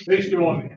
Please join me.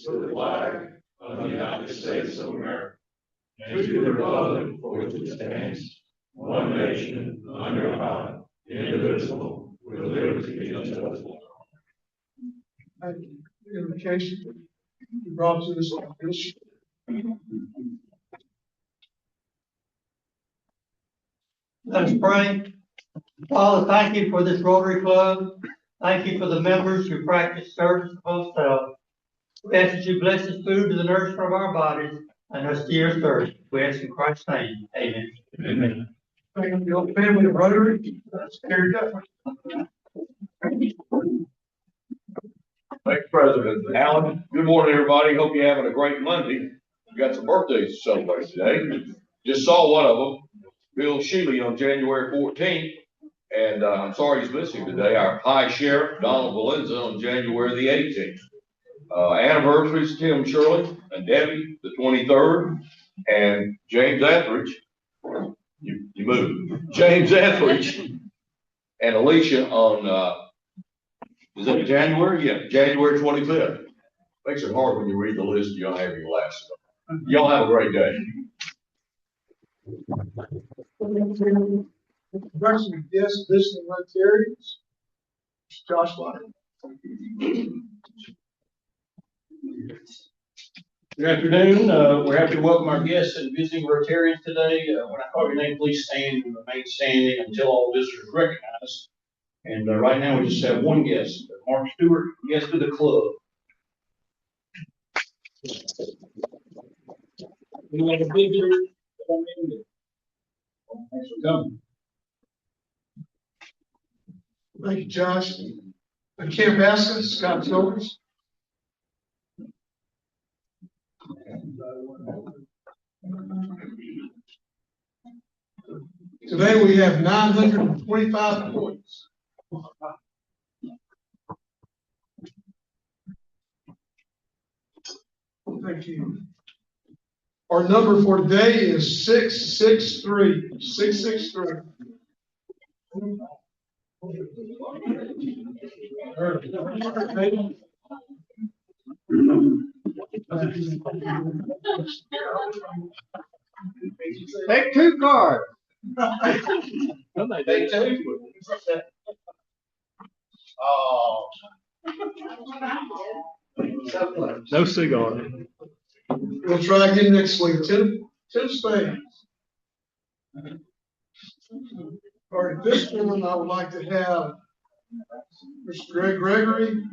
To the flag of the United States of America, and to the republic for which it stands, one nation, under God, indivisible, with liberty and justice. Invocation brought to us on this. Let us pray. Father, thank you for this Rotary Club. Thank you for the members who practice service of both selves. We ask that you bless this food to the nourishment of our bodies and us to your thirst. We ask in Christ's name. Amen. Amen. Thank you, the family of Rotary. That's carried up. Thanks, President Allen. Good morning, everybody. Hope you're having a great Monday. We got some birthdays to celebrate today. Just saw one of them, Bill Shealy, on January 14th. And I'm sorry he's missing today. Our High Sheriff, Donald Valenza, on January the 18th. Anniversaries, Tim Shirley and Debbie, the 23rd. And James Etheridge, you moved. James Etheridge and Alicia on, is that January? Yeah, January 25th. Makes it hard when you read the list. You don't have your glasses on. Y'all have a great day. Introduction of guests, visiting Rotarians. Josh White. Good afternoon. We're happy to welcome our guests and visiting Rotarians today. When I call your name, please stand and remain standing until all visitors recognize. And right now we just have one guest, Mark Stewart, guest of the club. We want a visitor. Thanks for coming. Thank you, Josh. Kim Bassett, Scott Silvers. Today we have 925 points. Thank you. Our number for today is 663. 663. Take two cards. Take two. Oh. No cigar. We'll try again next week. 10 spades. All right, this one I would like to have Mr. Greg Gregory,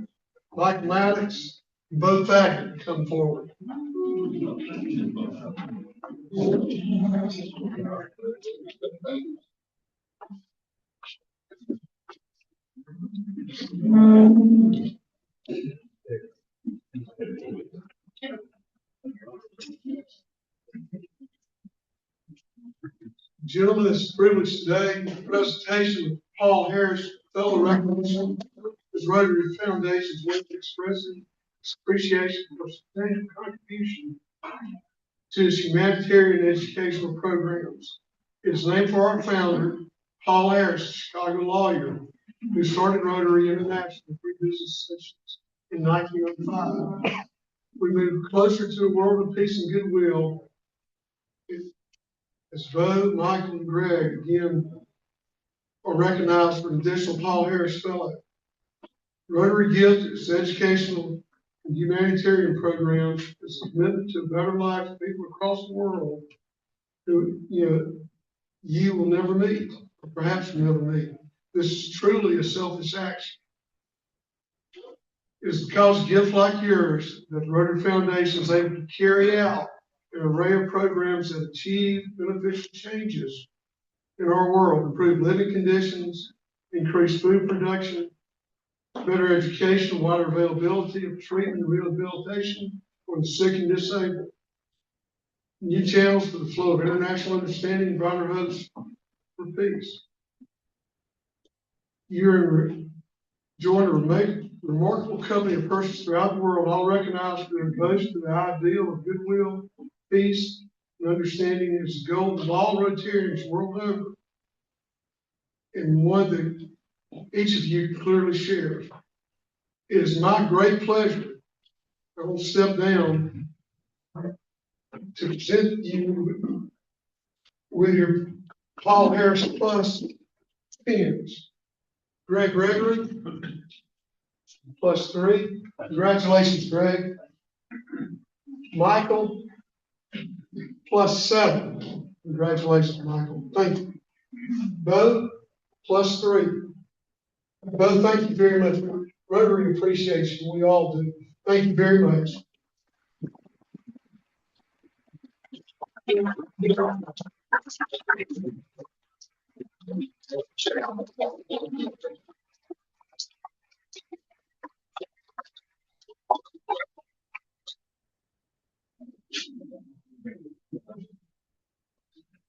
Mike Maddox, both Thackett come forward. Gentlemen, it's a privilege today. The presentation of Paul Harris, fellow recognition of his Rotary Foundation's way of expressing his appreciation for substantial contribution to his humanitarian and educational programs. It is named for our founder, Paul Harris, a Chicago lawyer, who started Rotary International 3 business sessions in 1905. We moved closer to a world of peace and goodwill as Bo, Michael, and Greg again are recognized for an additional Paul Harris Fellow. Rotary Gift is educational and humanitarian programs. It's a commitment to a better life for people across the world who, you will never meet, or perhaps will never meet. This is truly a selfish action. It is because of gifts like yours that the Rotary Foundation is able to carry out an array of programs that achieve beneficial changes in our world, improve living conditions, increase food production, better education, wider availability of treatment and rehabilitation for the sick and disabled, new channels for the flow of international understanding, broader hopes for peace. You're joined a remarkable company of persons throughout the world, all recognized for their devotion to the ideal of goodwill, peace, and understanding is the goal of all Rotarians world over, and one that each of you clearly shares. It is my great pleasure, I will step down to present you with your Paul Harris Plus pins. Greg Gregory, +3. Congratulations, Greg. Michael, +7. Congratulations, Michael. Thank you. Bo, +3. Bo, thank you very much. Rotary appreciates you. We all do. Thank you very much.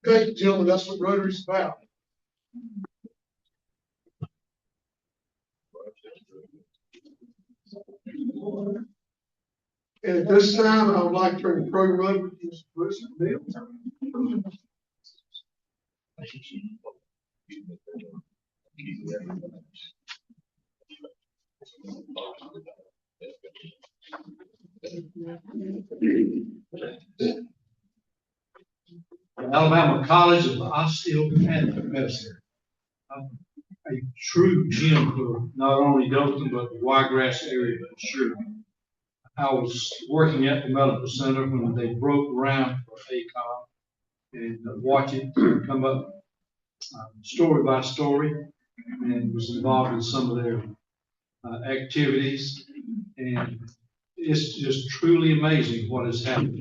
Thank you, gentlemen. That's what Rotary's about. And at this time, I would like to turn the program over to Mr. Bruce Neal. Alabama College of Osteopathic Medicine. A true gem for not only Dothan, but the Wiregrass area, but sure. I was working at the medical center when they broke ground for ACOM and watch it come up story by story, and was involved in some of their activities. And it's just truly amazing what has happened.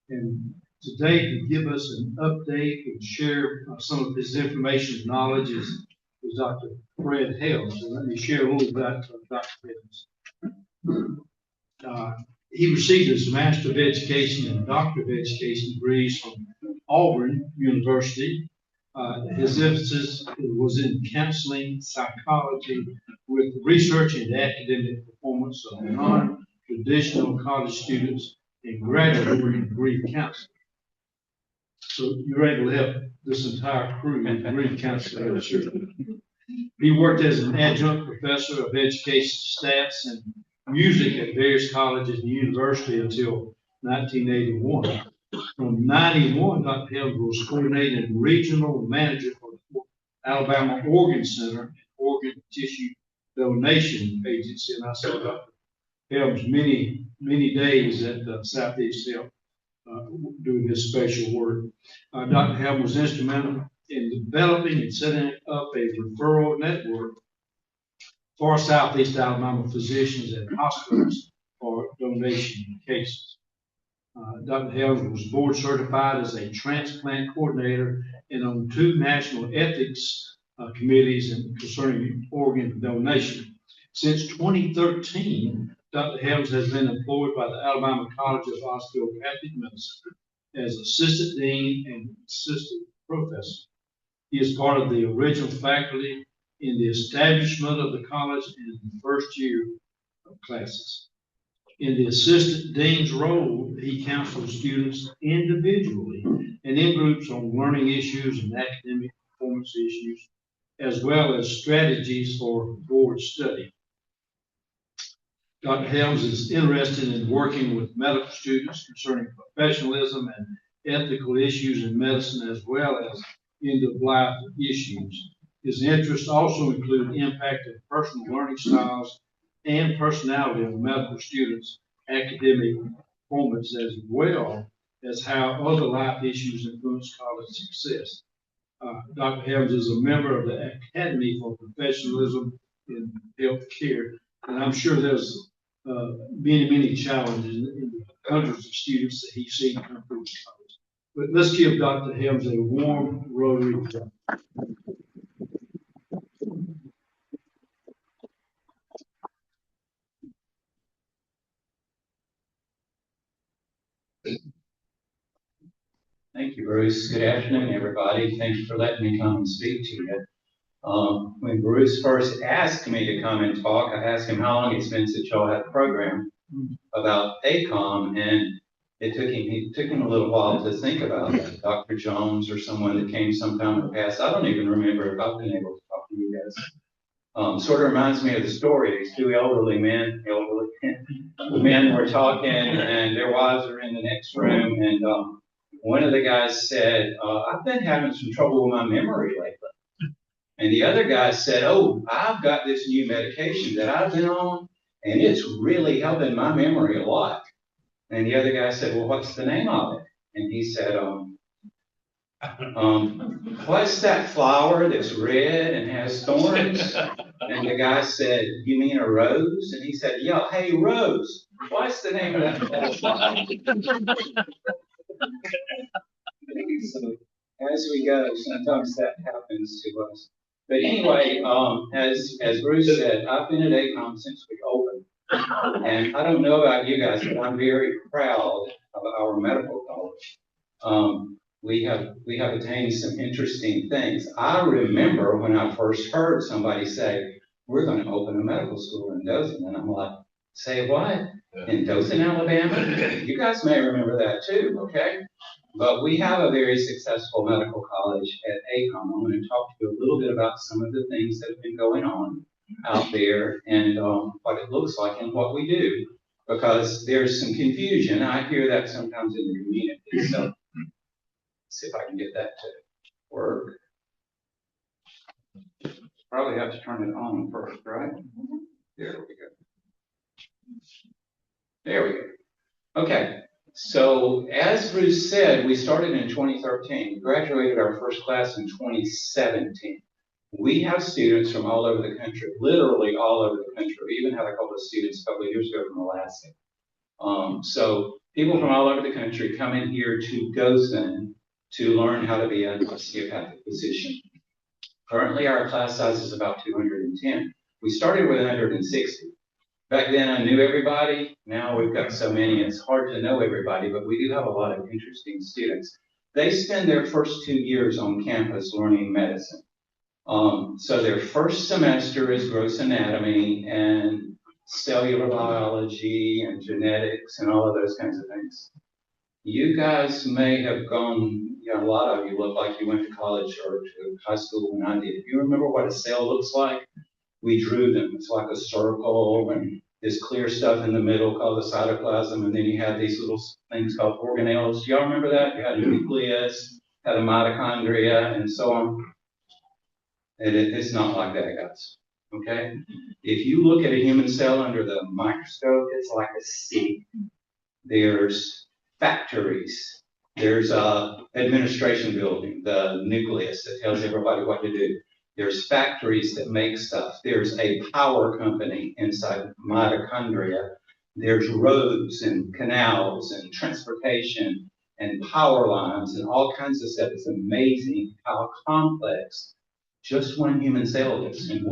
And today, to give us an update and share some of his information and knowledge is Dr. Fred Helms. And let me share a little about Dr. Helms. He received his Master of Education and Doctor of Education degrees from Auburn University. His emphasis was in counseling psychology with research into academic performance of non-traditional college students and graduate degree counseling. So you're able to help this entire crew in degree counseling. Sure. He worked as an adjunct professor of education stats and music at various colleges and universities until 1981. From 91, Dr. Helms was coordinating and regional manager for the Alabama Organ Center and Organ Tissue Donation Agency. And I saw Dr. Helms many days at Southeast Health doing his special work. Dr. Helms was instrumental in developing and setting up a referral network for Southeast Alabama physicians and hospitals for donation cases. Dr. Helms was board certified as a transplant coordinator and on 2 national ethics committees concerning organ donation. Since 2013, Dr. Helms has been employed by the Alabama College of Osteopathic Medicine as assistant dean and assistant professor. He is part of the original faculty in the establishment of the college in the first year of classes. In the assistant dean's role, he counsels students individually and in groups on learning issues and academic performance issues, as well as strategies for board study. Dr. Helms is interested in working with medical students concerning professionalism and ethical issues in medicine as well as end-of-life issues. His interests also include the impact of personal learning styles and personality on medical students' academic performance, as well as how other life issues influence college success. Dr. Helms is a member of the Academy for Professionalism in Healthcare, and I'm sure there's many challenges in the hundreds of students that he's seen come through college. But let's give Dr. Helms a warm Rotary welcome. Thank you, Bruce. Good afternoon, everybody. Thank you for letting me come and speak to you. When Bruce first asked me to come and talk, I asked him how long it's been since y'all had a program about ACOM, and it took him a little while to think about it. Dr. Jones or someone that came sometime in the past. I don't even remember if I've been able to talk to you guys. Sort of reminds me of the story. These two elderly men were talking, and their wives are in the next room, and one of the guys said, I've been having some trouble with my memory lately. And the other guy said, oh, I've got this new medication that I've been on, and it's really helping my memory a lot. And the other guy said, well, what's the name of it? And he said, what's that flower that's red and has thorns? And the guy said, you mean a rose? And he said, yeah, hey, Rose, what's the name of that flower? So as we go, sometimes that happens to us. But anyway, as Bruce said, I've been at ACOM since we opened. And I don't know about you guys, but I'm very proud of our medical college. We have attained some interesting things. I remember when I first heard somebody say, we're going to open a medical school in Dothan. And I'm like, say what? In Dothan, Alabama? You guys may remember that too, okay? But we have a very successful medical college at ACOM. I'm going to talk to you a little bit about some of the things that have been going on out there and what it looks like and what we do, because there's some confusion. I hear that sometimes in the community. So let's see if I can get that to work. Probably have to turn it on first, right? There we go. There we go. Okay. So as Bruce said, we started in 2013. We graduated our first class in 2017. We have students from all over the country, literally all over the country. We even had a couple of students a couple of years ago from Alaska. So people from all over the country come in here to Dothan to learn how to be an osteopathic physician. Currently, our class size is about 210. We started with 160. Back then, I knew everybody. Now we've got so many, it's hard to know everybody, but we do have a lot of interesting students. They spend their first 2 years on campus learning medicine. So their first semester is gross anatomy and cellular biology and genetics and all of those kinds of things. You guys may have gone, a lot of you look like you went to college or to high school when I did. If you remember what a cell looks like, we drew them. It's like a circle and this clear stuff in the middle called the cytoplasm, and then you have these little things called organelles. Do y'all remember that? You had a nucleus, had a mitochondria, and so on. It's not like that, guys. Okay? If you look at a human cell under the microscope, it's like a city. There's factories. There's a administration building, the nucleus that tells everybody what to do. There's factories that make stuff. There's a power company inside mitochondria. There's roads and canals and transportation and power lines and all kinds of stuff. It's amazing how complex just one human cell is. And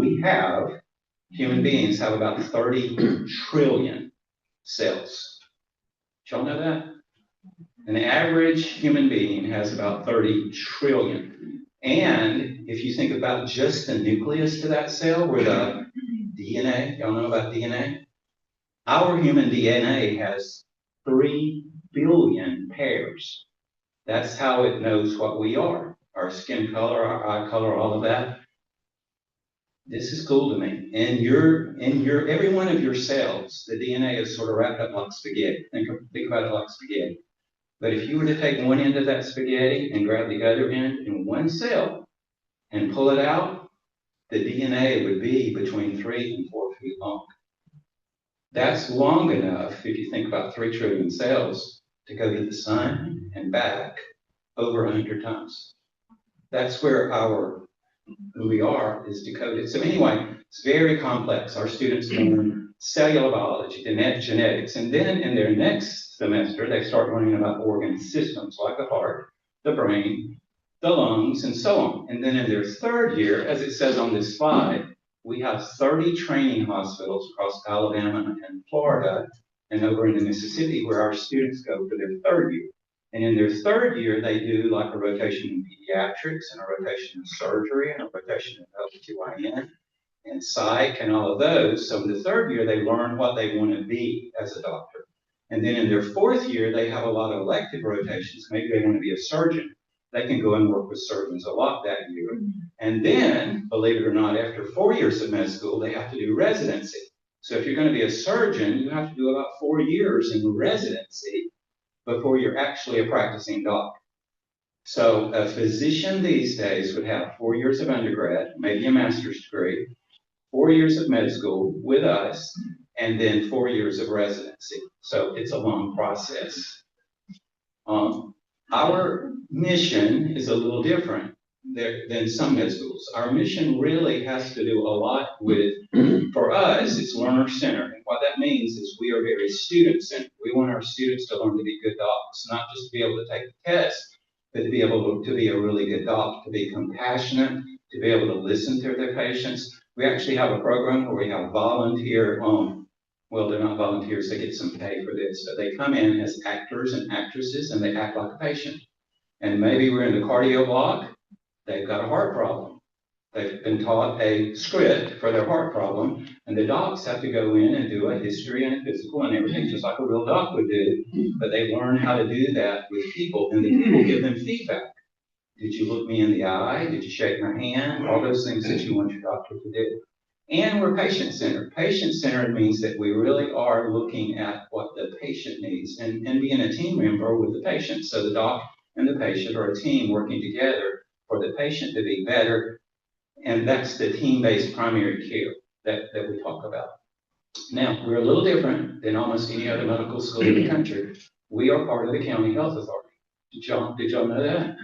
human beings have about 30 trillion cells. Did y'all know that? An average human being has about 30 trillion. And if you think about just the nucleus to that cell, where the DNA, y'all know about DNA? Our human DNA has 3 billion pairs. That's how it knows what we are. Our skin color, our eye color, all of that. This is cool to me. In every one of your cells, the DNA is sort of wrapped up like spaghetti. Think about it like spaghetti. But if you were to take one end of that spaghetti and grab the other end in one cell and pull it out, the DNA would be between 3 and 4 feet long. That's long enough, if you think about 3 trillion cells, to go to the sun and back over 100 times. That's where who we are is decoded. So anyway, it's very complex. Our students learn cellular biology, genetics, and then in their next semester, they start learning about organ systems like the heart, the brain, the lungs, and so on. And then in their third year, as it says on this slide, we have 30 training hospitals across Alabama and Florida and over into Mississippi where our students go for their third year. And in their third year, they do like a rotation in pediatrics and a rotation in surgery and a rotation in OBGYN and psych and all of those. So in the third year, they learn what they want to be as a doctor. And then in their fourth year, they have a lot of elective rotations. Maybe they want to be a surgeon. They can go and work with surgeons a lot that year. And then, believe it or not, after 4 years of med school, they have to do residency. So if you're going to be a surgeon, you have to do about 4 years in residency before you're actually a practicing doc. So a physician these days would have 4 years of undergrad, maybe a master's degree, 4 years of med school with us, and then 4 years of residency. So it's a long process. Our mission is a little different than some med schools. Our mission really has to do a lot with, for us, it's learner-centered. And what that means is we are very student-centered. We want our students to learn to be good docs, not just to be able to take the test, but to be able to be a really good doc, to be compassionate, to be able to listen to their patients. We actually have a program where we have volunteer, well, they're not volunteers, they get some pay for this, but they come in as actors and actresses and they act like a patient. And maybe we're in the cardio block, they've got a heart problem. They've been taught a script for their heart problem, and the docs have to go in and do a history and a physical and everything, just like a real doc would do. But they learn how to do that with people, and the people give them feedback. Did you look me in the eye? Did you shake my hand? All those things that you want your doctor to do. And we're patient-centered. Patient-centered means that we really are looking at what the patient needs and being a team member with the patient. So the doc and the patient are a team working together for the patient to be better. And that's the team-based primary care that we talk about. Now, we're a little different than almost any other medical school in the country. We are part of the county health authority. Did y'all know that?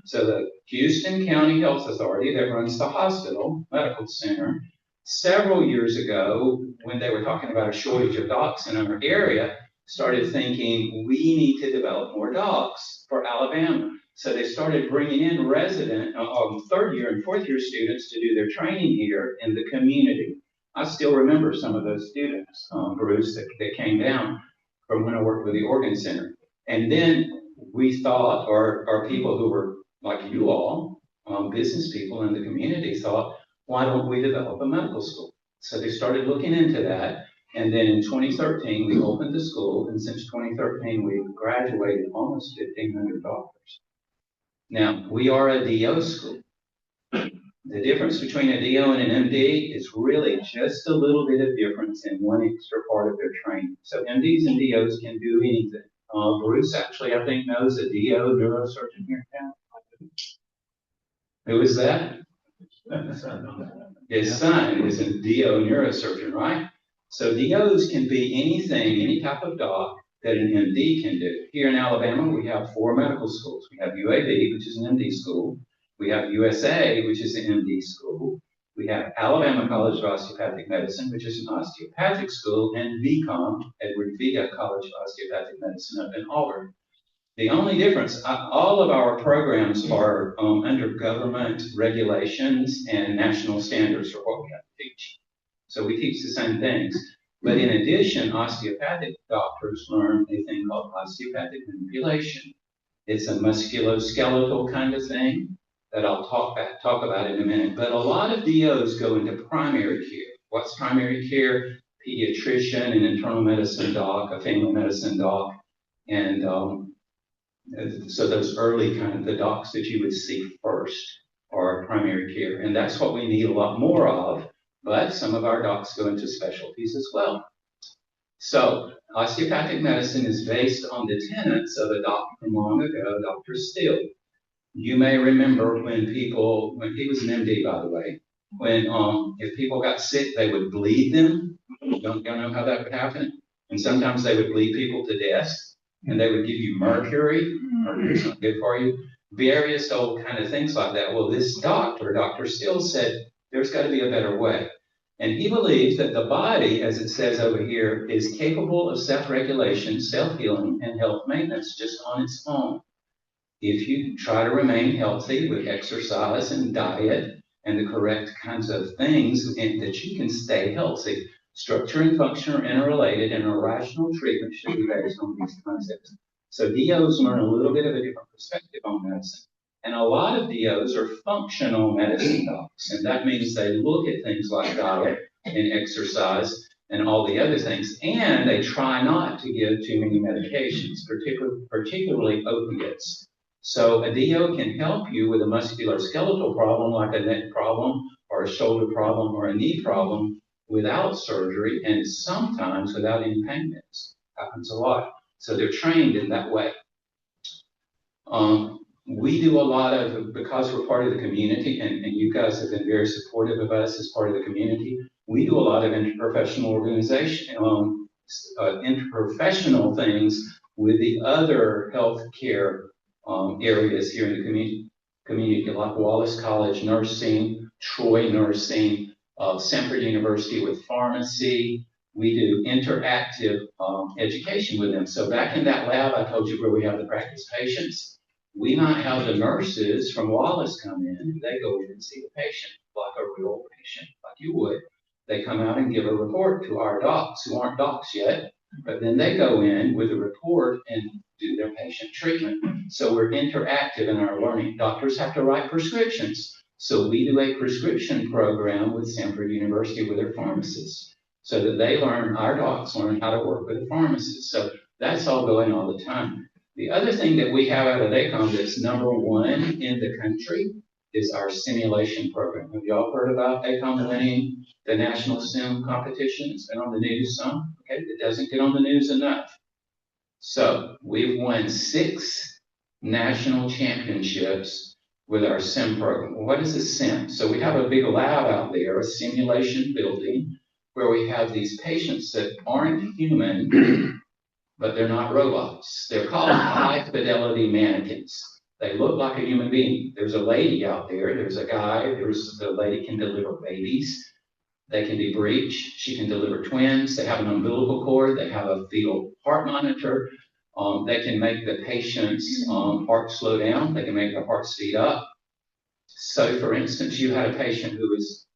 So the Houston County Health Authority that runs the hospital, medical center, several years ago, when they were talking about a shortage of docs in our area, started thinking we need to develop more docs for Alabama. So they started bringing in resident, third year and fourth year students to do their training here in the community. I still remember some of those students, Bruce, that came down from when I worked with the organ center. And then we thought, or people who were like you all, business people in the community thought, why don't we develop a medical school? So they started looking into that. And then in 2013, we opened the school. And since 2013, we've graduated almost 1,500 doctors. Now, we are a DO school. The difference between a DO and an MD is really just a little bit of difference in one extra part of their training. So MDs and DOs can do anything. Bruce actually, I think, knows a DO neurosurgeon here in town. Who is that? His son is a DO neurosurgeon, right? So DOs can be anything, any type of doc that an MD can do. Here in Alabama, we have 4 medical schools. We have UAB, which is an MD school. We have USA, which is an MD school. We have Alabama College of Osteopathic Medicine, which is an osteopathic school, and VCOM, Edward Vega College of Osteopathic Medicine up in Auburn. The only difference, all of our programs are under government regulations and national standards for what we have to teach. So we teach the same things. But in addition, osteopathic doctors learn a thing called osteopathic manipulation. It's a musculoskeletal kind of thing that I'll talk about in a minute. But a lot of DOs go into primary care. What's primary care? Pediatrician, an internal medicine doc, a family medicine doc, and so those early kind of the docs that you would see first are primary care. And that's what we need a lot more of. But some of our docs go into specialties as well. So osteopathic medicine is based on the tenets of a doctor from long ago, Dr. Steele. You may remember when he was an MD, by the way, when if people got sick, they would bleed them. Don't know how that would happen? And sometimes they would bleed people to death, and they would give you mercury. Mercury's not good for you. Various old kind of things like that. Well, this doctor, Dr. Steele, said there's got to be a better way. And he believes that the body, as it says over here, is capable of self-regulation, self-healing, and health maintenance just on its own. If you try to remain healthy with exercise and diet and the correct kinds of things, and that you can stay healthy. Structure and function are interrelated, and a rational treatment should be based on these concepts. So DOs learn a little bit of a different perspective on medicine. And a lot of DOs are functional medicine docs, and that means they look at things like diet and exercise and all the other things, and they try not to give too many medications, particularly opiates. So a DO can help you with a musculoskeletal problem like a neck problem or a shoulder problem or a knee problem without surgery and sometimes without any pain meds. Happens a lot. So they're trained in that way. We do a lot of, because we're part of the community, and you guys have been very supportive of us as part of the community, we do a lot of interprofessional interprofessional things with the other healthcare areas here in the community, like Wallace College Nursing, Troy Nursing, Stanford University with pharmacy. We do interactive education with them. So back in that lab I told you where we have the practice patients, we might have the nurses from Wallace come in and they go in and see the patient like a real patient, like you would. They come out and give a report to our docs who aren't docs yet, but then they go in with a report and do their patient treatment. So we're interactive in our learning. Doctors have to write prescriptions. So we do a prescription program with Stanford University with their pharmacists so that they learn, our docs learn how to work with a pharmacist. So that's all going all the time. The other thing that we have out at ACOM that's number one in the country is our simulation program. Have y'all heard about ACOM winning the national sim competition? It's been on the news some. Okay, it doesn't get on the news enough. So we've won 6 national championships with our sim program. What is a sim? So we have a big lab out there, a simulation building, where we have these patients that aren't human, but they're not robots. They're called high fidelity mannequins. They look like a human being. There's a lady out there, there's a guy, the lady can deliver babies. They can be breech, she can deliver twins, they have an umbilical cord, they have a fetal heart monitor. They can make the patient's heart slow down, they can make the heart speed up. So for instance, you had a patient who was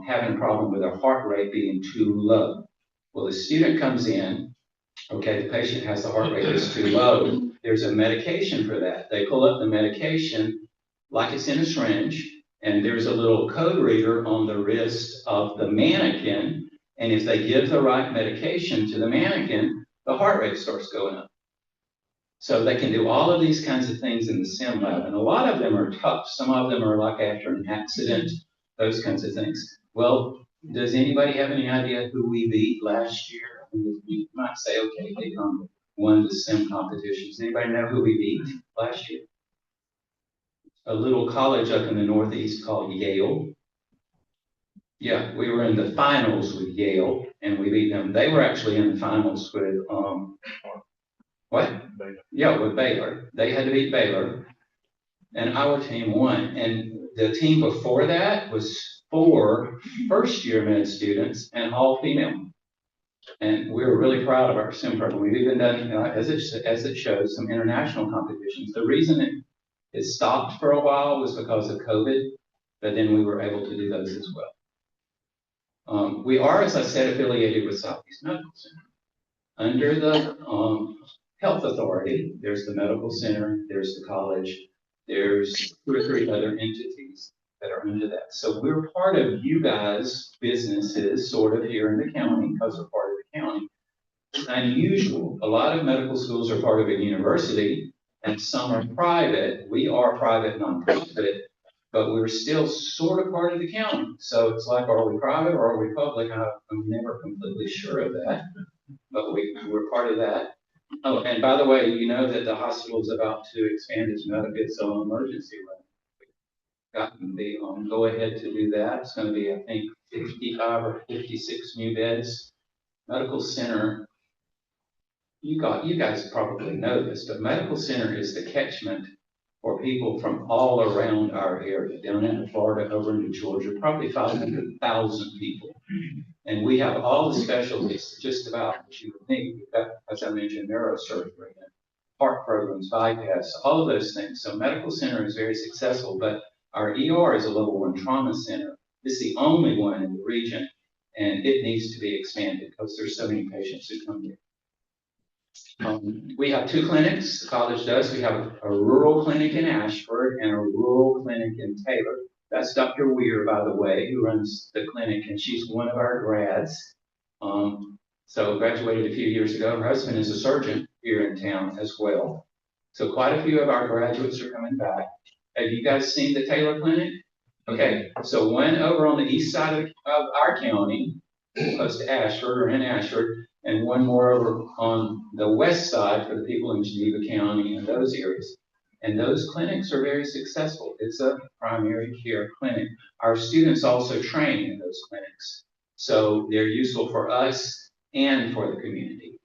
having a problem with her heart rate being too low. Well, the student comes in, okay, the patient has the heart rate that's too low. There's a medication for that. They pull up the medication like it's in a syringe, and there's a little code reader on the wrist of the mannequin. And if they give the right medication to the mannequin, the heart rate starts going up. So they can do all of these kinds of things in the sim lab. And a lot of them are tough. Some of them are like after an accident, those kinds of things. Well, does anybody have any idea who we beat last year? You might say, okay, they won the sim competitions. Anybody know who we beat last year? A little college up in the Northeast called Yale. Yeah, we were in the finals with Yale, and we beat them. They were actually in the finals with, what? Yeah, with Baylor. They had to beat Baylor, and our team won. And the team before that was 4 first-year med students and all female. And we were really proud of our sim program. We've even done, as it shows, some international competitions. The reason it stopped for a while was because of COVID, but then we were able to do those as well. We are, as I said, affiliated with Southeast Medical Center. Under the health authority, there's the medical center, there's the college, there's 2 or 3 other entities that are under that. So we're part of you guys' businesses, sort of here in the county, because we're part of the county. It's unusual. A lot of medical schools are part of a university, and some are private. We are private nonprofit, but we're still sort of part of the county. So it's like, are we private or are we public? I'm never completely sure of that, but we're part of that. Oh, and by the way, you know that the hospital is about to expand its own emergency room. Gotten the go ahead to do that. It's going to be, I think, 55 or 56 new beds. Medical center. You guys probably know this, but medical center is the catchment for people from all around our area, down into Florida, over into Georgia, probably 500,000 people. And we have all the specialties, just about that you would need. We've got, as I mentioned, neurosurgery, heart programs, bypass, all of those things. So medical center is very successful, but our ER is a level 1 trauma center. This is the only one in the region, and it needs to be expanded because there's so many patients who come here. We have 2 clinics, the college does. We have a rural clinic in Ashford and a rural clinic in Taylor. That's Dr. Weir, by the way, who runs the clinic, and she's one of our grads. So graduated a few years ago. Her husband is a surgeon here in town as well. So quite a few of our graduates are coming back. Have you guys seen the Taylor Clinic? Okay, so one over on the east side of our county, close to Ashford or in Ashford, and one more over on the west side for the people in Geneva County and those areas. And those clinics are very successful. It's a primary care clinic. Our students also train in those clinics. So they're useful for us and for the community.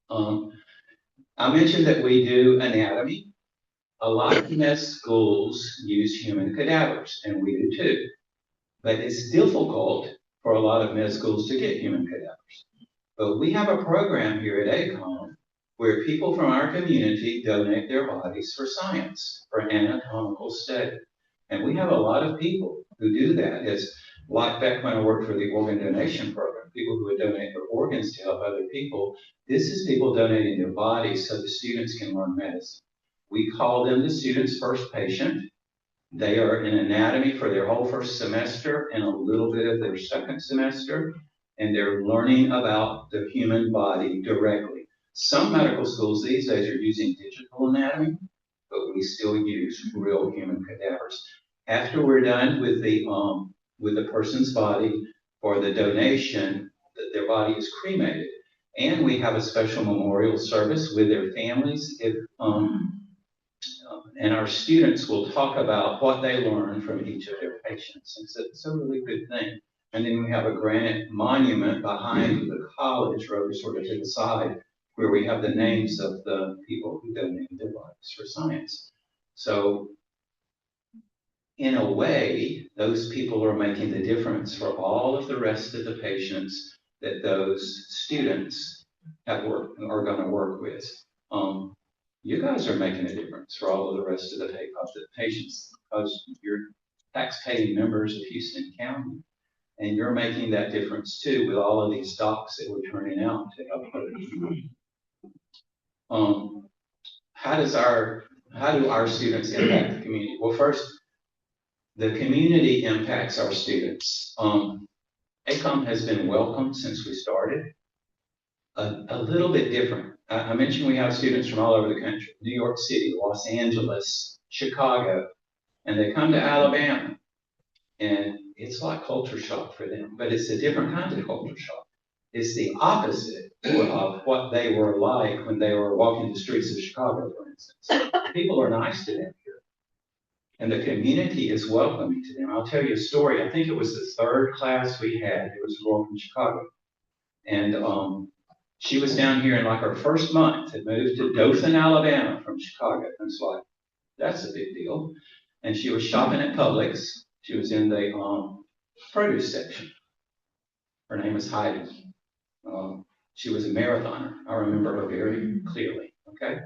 I mentioned that we do anatomy. A lot of med schools use human cadavers, and we do too. But it's difficult for a lot of med schools to get human cadavers. But we have a program here at ACOM where people from our community donate their bodies for science, for anatomical study. And we have a lot of people who do that. It's like back when I worked for the organ donation program, people who would donate their organs to help other people. This is people donating their bodies so the students can learn medicine. We call them the student's first patient. They are in anatomy for their whole first semester and a little bit of their second semester, and they're learning about the human body directly. Some medical schools these days are using digital anatomy, but we still use real human cadavers. After we're done with the person's body for the donation, their body is cremated, and we have a special memorial service with their families. And our students will talk about what they learned from each of their patients. It's a really good thing. And then we have a granite monument behind the college, sort of to the side, where we have the names of the people who donated their bodies for science. So in a way, those people are making the difference for all of the rest of the patients that those students are going to work with. You guys are making a difference for all of the rest of the patients because you're tax-paying members of Houston County, and you're making that difference too with all of these docs that we're turning out to help others. How do our students impact the community? Well, first, the community impacts our students. ACOM has been welcomed since we started. A little bit different. I mentioned we have students from all over the country, New York City, Los Angeles, Chicago, and they come to Alabama. And it's like culture shock for them, but it's a different kind of culture shock. It's the opposite of what they were like when they were walking the streets of Chicago, for instance. People are nice to them here, and the community is welcoming to them. I'll tell you a story. I think it was the 3rd class we had. It was a girl from Chicago. And she was down here in like her first month, had moved to Dothan, Alabama from Chicago. And it's like, that's a big deal. And she was shopping at Publix. She was in the produce section. Her name is Heidi. She was a marathoner. I remember her very clearly, okay?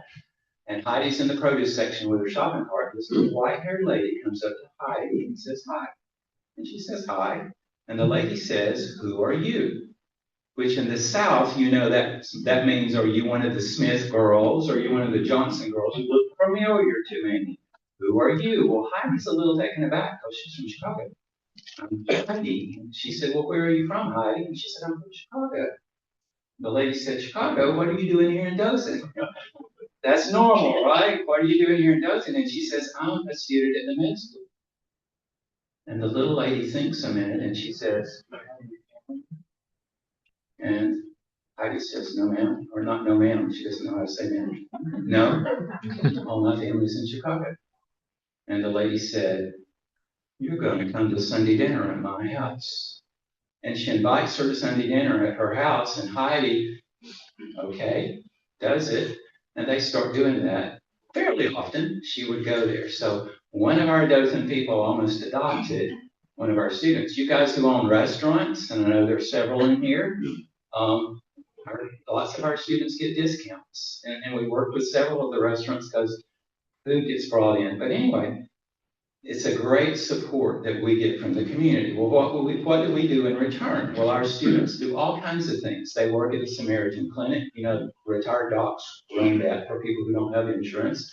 And Heidi's in the produce section with her shopping cart. This little white-haired lady comes up to Heidi and says, hi. And she says, hi. And the lady says, who are you? Which in the South, you know, that means, are you one of the Smith girls? Or are you one of the Johnson girls? You look familiar to me. Who are you? Well, Heidi's a little taken aback because she's from Chicago. I'm Heidi. And she said, well, where are you from, Heidi? And she said, I'm from Chicago. The lady said, Chicago? What are you doing here in Dothan? That's normal, right? What are you doing here in Dothan? And she says, I'm a student at the med school. And the little lady thinks a minute and she says, and Heidi says, no ma'am, or not no ma'am, she doesn't know how to say ma'am. No, all my family's in Chicago. And the lady said, you're going to come to Sunday dinner at my house. And she invites her to Sunday dinner at her house, and Heidi, okay, does it. And they start doing that fairly often. She would go there. So one of our Dothan people almost adopted one of our students. You guys who own restaurants, and I know there's several in here, lots of our students get discounts. And we work with several of the restaurants because food gets brought in. But anyway, it's a great support that we get from the community. Well, what do we do in return? Well, our students do all kinds of things. They work at the Samaritan Clinic. You know, retired docs run that for people who don't have insurance.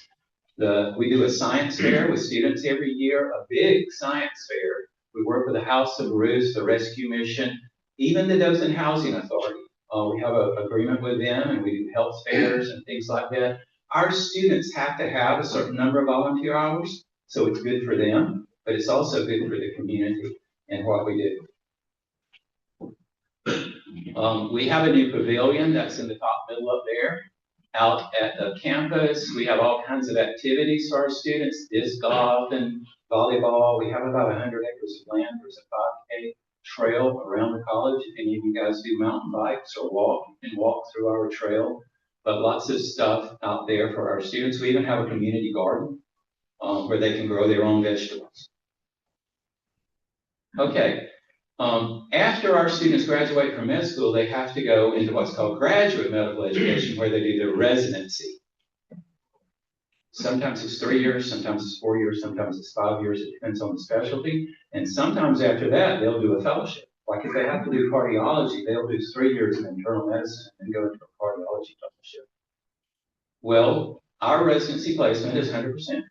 We do a science fair with students every year, a big science fair. We work with the House of Ruth, the Rescue Mission, even the Dothan Housing Authority. We have an agreement with them, and we do health fairs and things like that. Our students have to have a certain number of volunteer hours. So it's good for them, but it's also good for the community and what we do. We have a new pavilion that's in the top middle up there. Out at the campus, we have all kinds of activities for our students, disc golf and volleyball. We have about 100 acres of land. There's a 5K trail around the college. If any of you guys do mountain bikes or walk, you can walk through our trail. But lots of stuff out there for our students. We even have a community garden where they can grow their own vegetables. Okay, after our students graduate from med school, they have to go into what's called graduate medical education, where they do their residency. Sometimes it's 3 years, sometimes it's 4 years, sometimes it's 5 years. It depends on the specialty. And sometimes after that, they'll do a fellowship. Like if they have to do cardiology, they'll do 3 years of internal medicine and go into a cardiology fellowship. Well, our residency placement is 100%.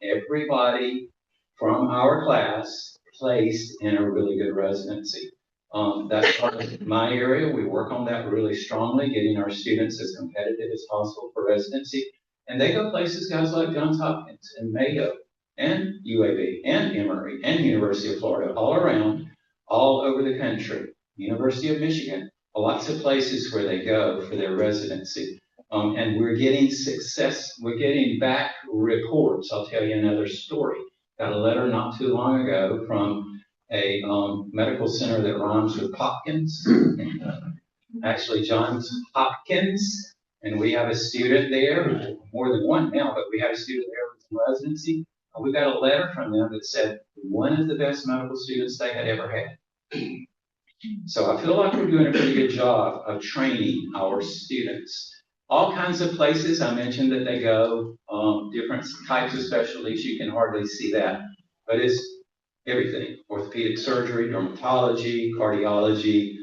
Everybody from our class placed in a really good residency. That's part of my area. We work on that really strongly, getting our students as competitive as possible for residency. And they go places, guys like Johns Hopkins and Mayo and UAB and Emory and University of Florida, all around, all over the country. University of Michigan, lots of places where they go for their residency. And we're getting we're getting back reports. I'll tell you another story. Got a letter not too long ago from a medical center that rhymes with Hopkins, actually Johns Hopkins, and we have a student there, more than one now, but we have a student there with some residency. We got a letter from them that said one of the best medical students they had ever had. So I feel like we're doing a pretty good job of training our students. All kinds of places. I mentioned that they go, different types of specialties. You can hardly see that, but it's everything. Orthopedic surgery, dermatology, cardiology,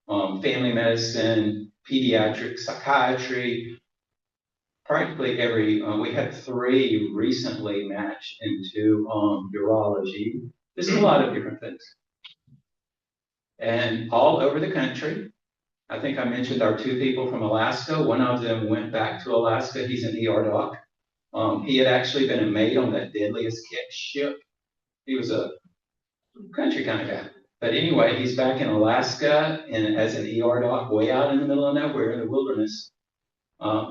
family medicine, pediatric psychiatry, practically every, we had 3 recently matched into urology. There's a lot of different things. And all over the country. I think I mentioned our 2 people from Alaska. One of them went back to Alaska. He's an ER doc. He had actually been a mate on that deadliest catch ship. He was a country kind of guy. But anyway, he's back in Alaska and as an ER doc way out in the middle of nowhere in the wilderness.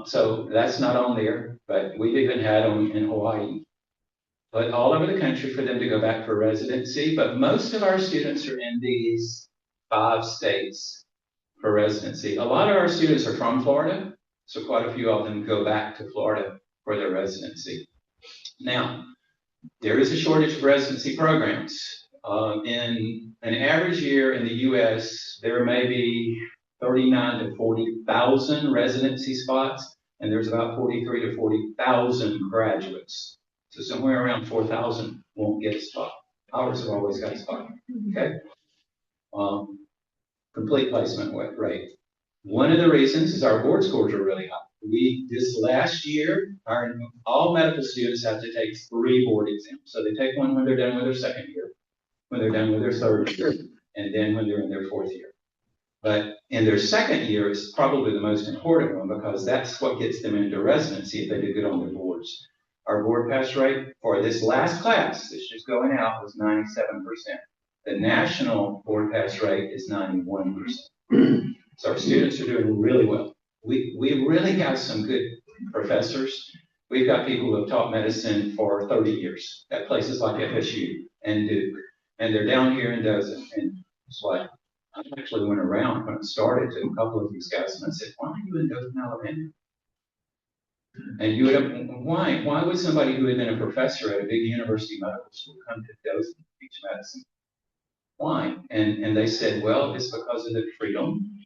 So that's not on there, but we've even had them in Hawaii. But all over the country for them to go back for residency. But most of our students are in these 5 states for residency. A lot of our students are from Florida, so quite a few of them go back to Florida for their residency. Now, there is a shortage of residency programs. In an average year in the U.S., there may be 39 to 40,000 residency spots, and there's about 43 to 40,000 graduates. So somewhere around 4,000 won't get a spot. Ours have always got a spot. Okay. Complete placement rate. One of the reasons is our board scores are really high. This last year, all medical students have to take 3 board exams. So they take one when they're done with their second year, when they're done with their third year, and then when they're in their 4th year. But in their second year is probably the most important one because that's what gets them into residency if they do good on their boards. Our board pass rate for this last class that's just going out was 97%. The national board pass rate is 91%. So our students are doing really well. We really have some good professors. We've got people who have taught medicine for 30 years at places like FSU and Duke. And they're down here in Dothan. And it's like, I actually went around when I started to a couple of these guys and I said, why are you in Dothan, Alabama? And you would have, why would somebody who had been a professor at a big university medical school come to Dothan to teach medicine? Why? And they said, well, it's because of the freedom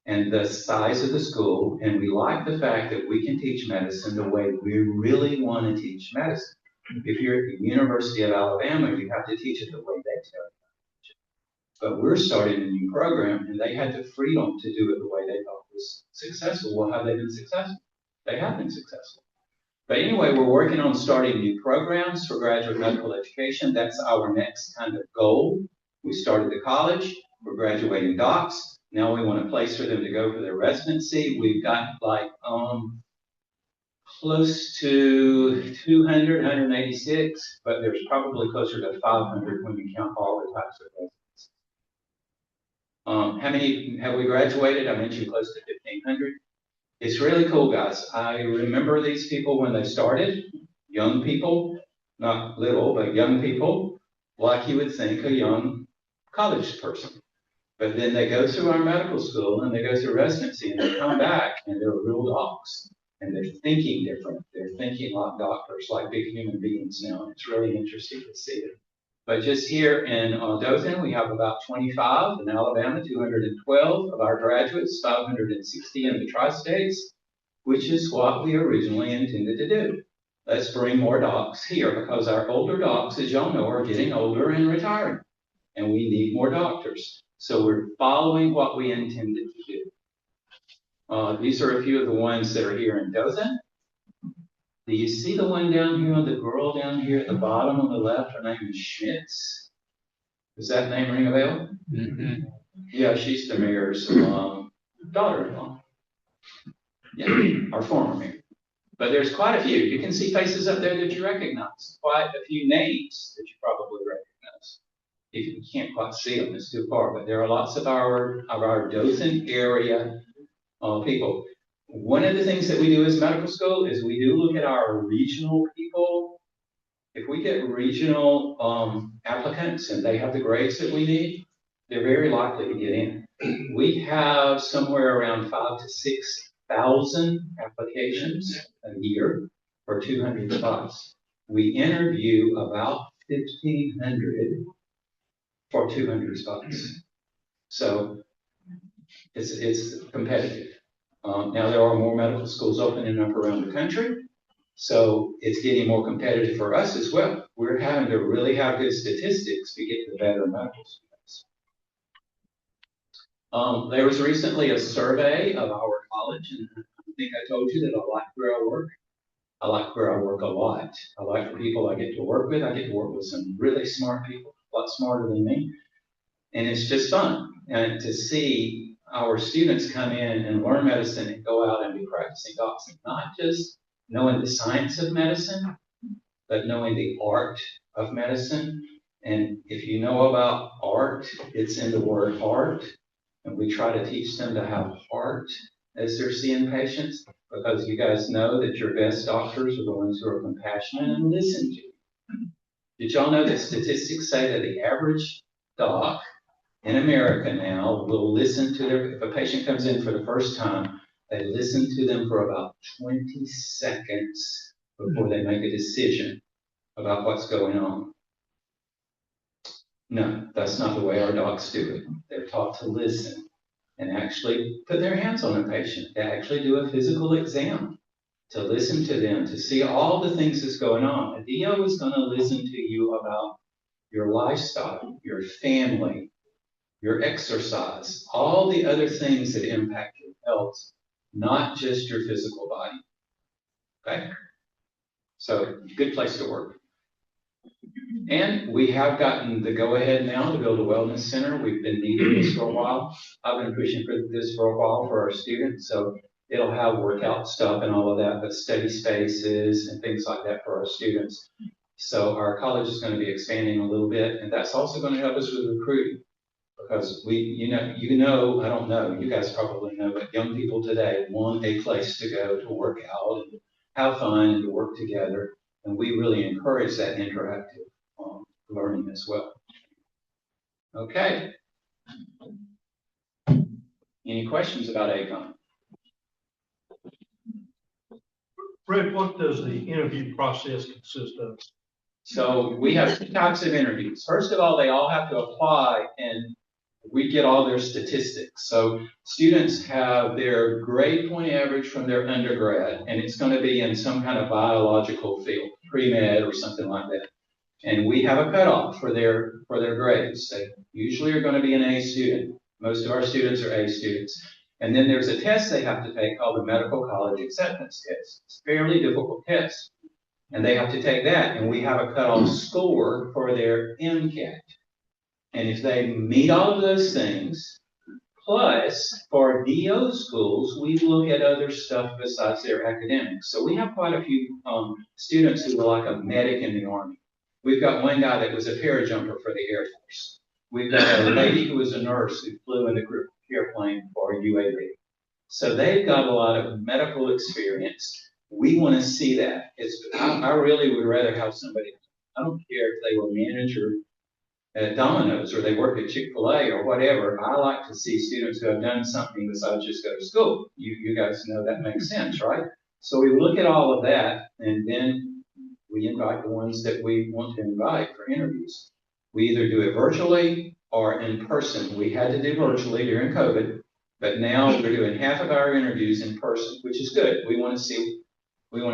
and the size of the school, and we like the fact that we can teach medicine the way we really want to teach medicine. If you're at the University of Alabama, you have to teach it the way they tell you. But we're starting a new program, and they had the freedom to do it the way they thought was successful. Well, have they been successful? They have been successful. But anyway, we're working on starting new programs for graduate medical education. That's our next kind of goal. We started the college. We're graduating docs. Now we want a place for them to go for their residency. We've got like close to 200, 186, but there's probably closer to 500 when you count all the types of residencies. How many have we graduated? I mentioned close to 1,500. It's really cool, guys. I remember these people when they started, young people, not little, but young people, like you would think a young college person. But then they go through our medical school and they go through residency and they come back and they're real docs and they're thinking different. They're thinking like doctors, like big human beings now. It's really interesting to see it. But just here in Dothan, we have about 25. In Alabama, 212 of our graduates, 560 in the tri-states, which is what we originally intended to do. Let's bring more docs here because our older docs, as y'all know, are getting older and retiring. And we need more doctors. So we're following what we intended to do. These are a few of the ones that are here in Dothan. Do you see the one down here, the girl down here at the bottom on the left? Her name is Schmitz. Does that name ring a bell? Mm-hmm. Yeah, she's the mayor's daughter-in-law. Yeah, our former mayor. But there's quite a few. You can see faces up there that you recognize. Quite a few names that you probably recognize. If you can't quite see them, it's too far. But there are lots of our Dothan area people. One of the things that we do as medical school is we do look at our regional people. If we get regional applicants and they have the grades that we need, they're very likely to get in. We have somewhere around 5,000 to 6,000 applications a year for 200 spots. We interview about 1,500 for 200 spots. So it's competitive. Now there are more medical schools opening up around the country, so it's getting more competitive for us as well. We're having to really have good statistics to get the better medical students. There was recently a survey of our college, and I think I told you that I like where I work. I like where I work a lot. I like the people I get to work with. I get to work with some really smart people, a lot smarter than me. And it's just fun. And to see our students come in and learn medicine and go out and be practicing docs, and not just knowing the science of medicine, but knowing the art of medicine. And if you know about art, it's in the word art. And we try to teach them to have heart as they're seeing patients, because you guys know that your best doctors are the ones who are compassionate and listen to you. Did y'all know that statistics say that the average doc in America now will listen to if a patient comes in for the first time, they listen to them for about 20 seconds before they make a decision about what's going on. No, that's not the way our docs do it. They're taught to listen and actually put their hands on a patient, to actually do a physical exam, to listen to them, to see all the things that's going on. A DO is going to listen to you about your lifestyle, your family, your exercise, all the other things that impact your health, not just your physical body. Okay? So, good place to work. And we have gotten the go-ahead now to build a wellness center. We've been needing this for a while. I've been pushing for this for a while for our students. So It'll have workout stuff and all of that, but study spaces and things like that for our students. So our college is going to be expanding a little bit, and that's also going to help us with recruiting. Because I don't know, you guys probably know, but young people today want a place to go to work out and have fun and to work together. And we really encourage that interactive learning as well. Okay. Any questions about ACOM? Fred, what does the interview process consist of? So we have two types of interviews. First of all, they all have to apply and we get all their statistics. So students have their grade point average from their undergrad, and it's going to be in some kind of biological field, pre-med or something like that. And we have a cutoff for their grades. They usually are going to be an A student. Most of our students are A students. And then there's a test they have to take called the Medical College Acceptance Test. It's a fairly difficult test. And they have to take that, and we have a cutoff score for their MCAT. And if they meet all of those things, plus for DO schools, we look at other stuff besides their academics. So we have quite a few students who were like a medic in the Army. We've got one guy that was a parajumper for the Air Force. We've got a lady who was a nurse who flew in the group airplane for UAV. So they've got a lot of medical experience. We want to see that. I really would rather have somebody, I don't care if they were manager at Domino's or they work at Chick-fil-A or whatever. I like to see students who have done something besides just go to school. You guys know that makes sense, right? So we look at all of that, and then we invite the ones that we want to invite for interviews. We either do it virtually or in person. We had to do virtually during COVID, but now we're doing half of our interviews in person, which is good. We want to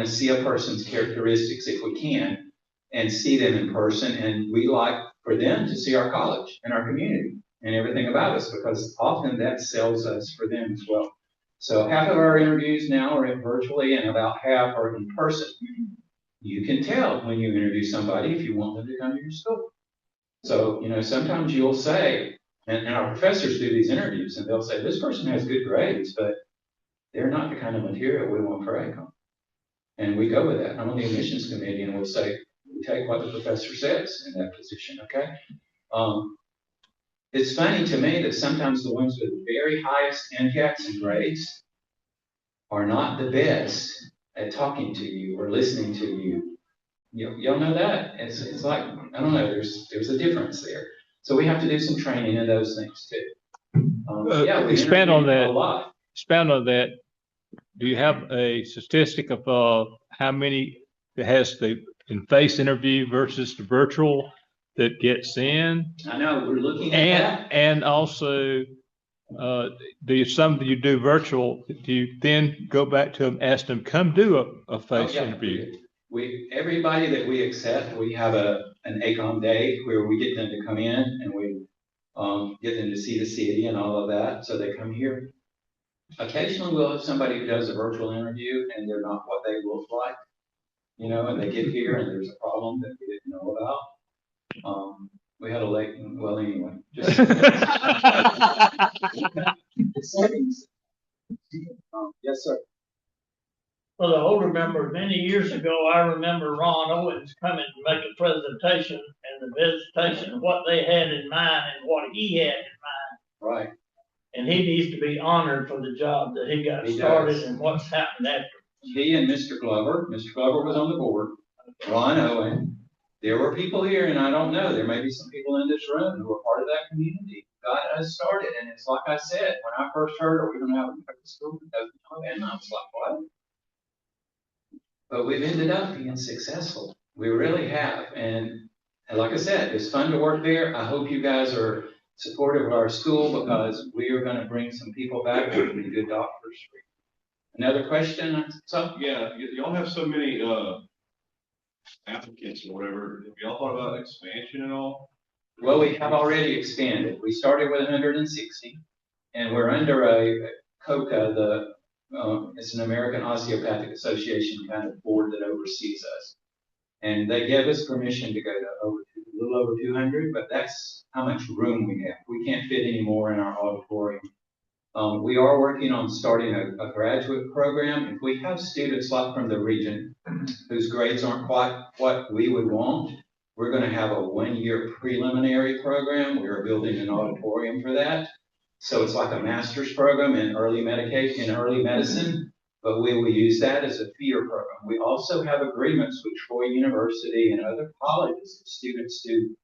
see a person's characteristics if we can, and see them in person. And we like for them to see our college and our community and everything about us, because often that sells us for them as well. So half of our interviews now are in virtually, and about half are in person. You can tell when you interview somebody if you want them to come to your school. So, sometimes you'll say, and our professors do these interviews, and they'll say, this person has good grades, but they're not the kind of material we want for ACOM. And we go with that. I'm on the admissions committee, and we'll say, we take what the professor says in that position, okay? It's funny to me that sometimes the ones with the very highest MCATs and grades are not the best at talking to you or listening to you. Y'all know that? It's like, I don't know, there's a difference there. So we have to do some training in those things too. Expand on that. A lot. Expand on that. Do you have a statistic of how many that has the in-face interview versus the virtual that gets in? I know, we're looking at that. And also, some you do virtual, do you then go back to them, ask them, come do a face interview? Everybody that we accept, we have an ACOM day where we get them to come in and we get them to see the city and all of that. So they come here. Occasionally we'll have somebody who does a virtual interview and they're not what they look like, and they get here and there's a problem that we didn't know about. We had a late, well, anyway, just yes, sir. For the older members, many years ago, I remember Ron Owens coming to make a presentation and the visitation of what they had in mind and what he had in mind. Right. And he needs to be honored for the job that he got started and what's happened after. He and Mr. Glover was on the board, Ron Owen. There were people here, and I don't know, there may be some people in this room who are part of that community. Got us started, and it's like I said, when I first heard, are we going to have a private school? And I was like, what? But we've ended up being successful. We really have. And like I said, it's fun to work there. I hope you guys are supportive of our school, because we are going to bring some people back who will be good doctors. Another question? So? Yeah, y'all have so many applicants or whatever. Have y'all thought about expansion at all? Well, we have already expanded. We started with 160, and we're under a COCA, it's an American Osteopathic Association kind of board that oversees us. And they gave us permission to go to a little over 200, but that's how much room we have. We can't fit any more in our auditorium. We are working on starting a graduate program. If we have students like from the region whose grades aren't quite what we would want, we're going to have a 1-year preliminary program. We are building an auditorium for that. So it's like a master's program in early medicine, but we will use that as a feeder program. We also have agreements with Troy University and other colleges. If students do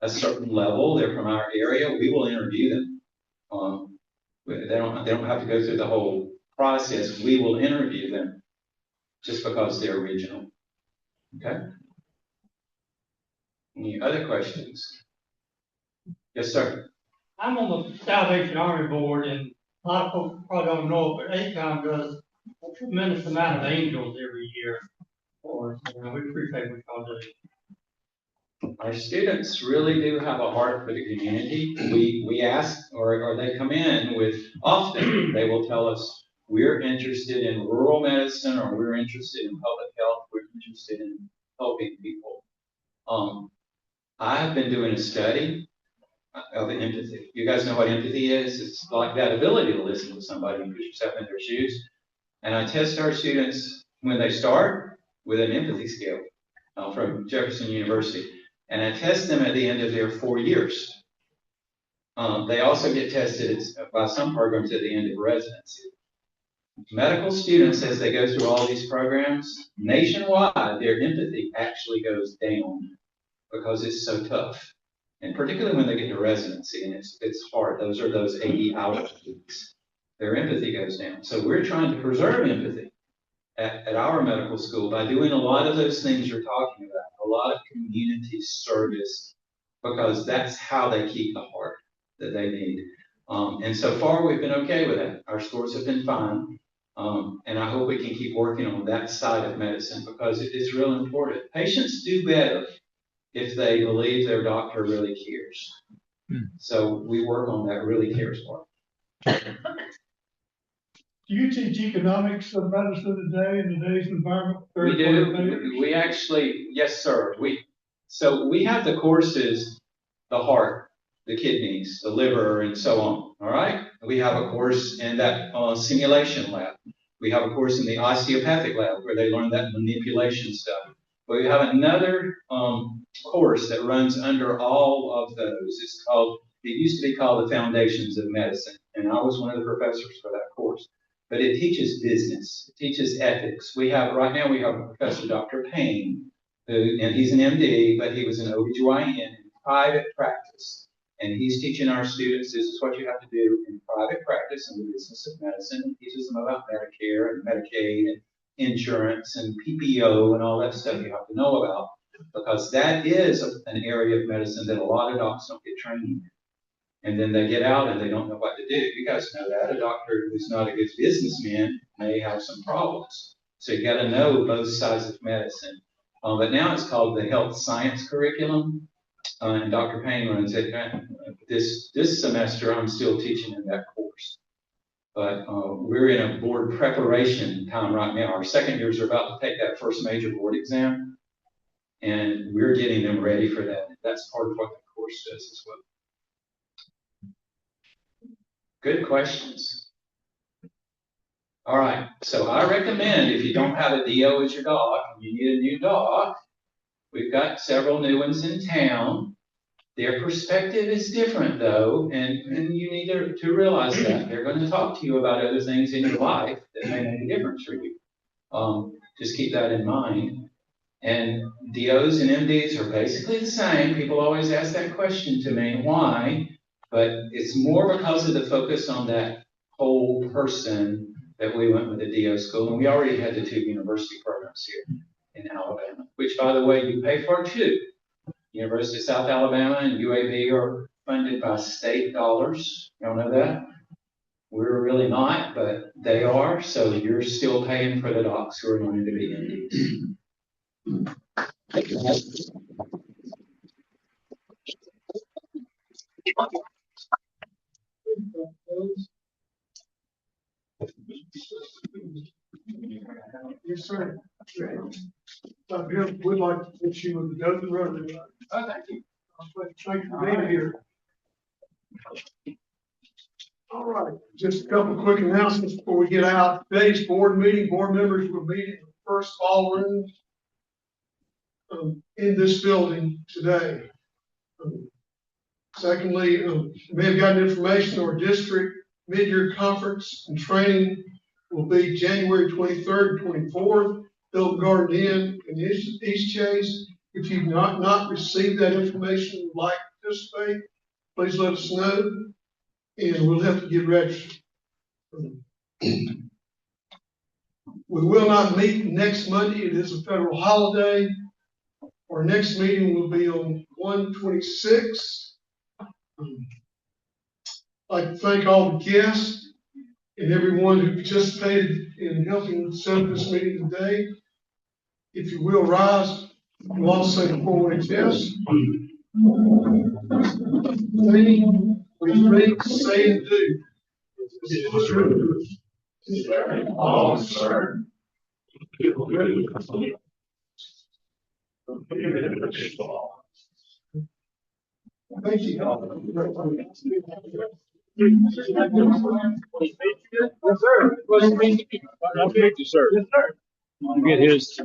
a certain level, they're from our area, we will interview them. They don't have to go through the whole process. We will interview them just because they're regional. Okay? Any other questions? Yes, sir. I'm on the Salvation Army Board, and a lot of folks probably don't know, but ACOM does a tremendous amount of angels every year. For us, and we appreciate what y'all do. Our students really do have a heart for the community. We ask, or they come in with, often they will tell us, we're interested in rural medicine, or we're interested in public health, we're interested in helping people. I've been doing a study of empathy. You guys know what empathy is? It's like that ability to listen to somebody and put yourself in their shoes. And I test our students when they start with an empathy scale from Jefferson University. And I test them at the end of their 4 years. They also get tested by some programs at the end of residency. Medical students, as they go through all these programs, nationwide, their empathy actually goes down because it's so tough. And particularly when they get to residency, and it's hard. Those are those 80-hour weeks. Their empathy goes down. So we're trying to preserve empathy at our medical school by doing a lot of those things you're talking about, a lot of community service, because that's how they keep the heart that they need. And so far, we've been okay with that. Our scores have been fine. And I hope we can keep working on that side of medicine because it is real important. Patients do better if they believe their doctor really cares. So we work on that really cares part. Do you teach economics of medicine today in today's environment? We do. We actually, yes, sir. So we have the courses, the heart, the kidneys, the liver, and so on. All right. We have a course in that simulation lab. We have a course in the osteopathic lab where they learn that manipulation stuff. But we have another course that runs under all of those. It used to be called the Foundations of Medicine, and I was one of the professors for that course. But it teaches business, it teaches ethics. Right now we have a professor, Dr. Payne, and he's an MD, but he was an OBGYN in private practice. And he's teaching our students, this is what you have to do in private practice in the business of medicine. He teaches them about Medicare and Medicaid and insurance and PPO and all that stuff you have to know about, because that is an area of medicine that a lot of docs don't get trained in. And then they get out and they don't know what to do. You guys know that. A doctor who's not a good businessman may have some problems. So you got to know both sides of medicine. But now it's called the health science curriculum. And Dr. Payne runs it. This semester, I'm still teaching in that course. But we're in a board preparation time right now. Our second years are about to take that first major board exam. And we're getting them ready for that. That's part of what the course does as well. Good questions. All right. So I recommend if you don't have a DO as your dog, and you need a new dog, we've got several new ones in town. Their perspective is different, though, and you need to realize that. They're going to talk to you about other things in your life that may make a difference for you. Just keep that in mind. And DOs and MDs are basically the same. People always ask that question to me, why? But it's more because of the focus on that whole person that we went with the DO school. And we already had the 2 university programs here in Alabama, which, by the way, you pay for too. University of South Alabama and UAB are funded by state dollars. Y'all know that? We're really not, but they are. So you're still paying for the docs who are wanting to be MDs. Yes, sir. Bill would like to put you with the Dothan Rotary. Oh, thank you. Thanks for being here. All right, just a couple of quick announcements before we get out. Today's board meeting, board members will meet in the first ballroom in this building today. Secondly, you may have gotten information, our district mid-year conference and training will be January 23rd and 24th, Hilton Garden Inn in East Chase. If you've not received that information and would like to participate, please let us know, and we'll have to get registered. We will not meet next Monday. It is a federal holiday. Our next meeting will be on 1/26. I'd like to thank all the guests and everyone who participated in helping set up this meeting today. If you will rise, we'll all say the four-way test. We think, say, and do. Oh, sir. Thank you. Yes, sir. Nice to meet you, sir. Yes, sir. You get his.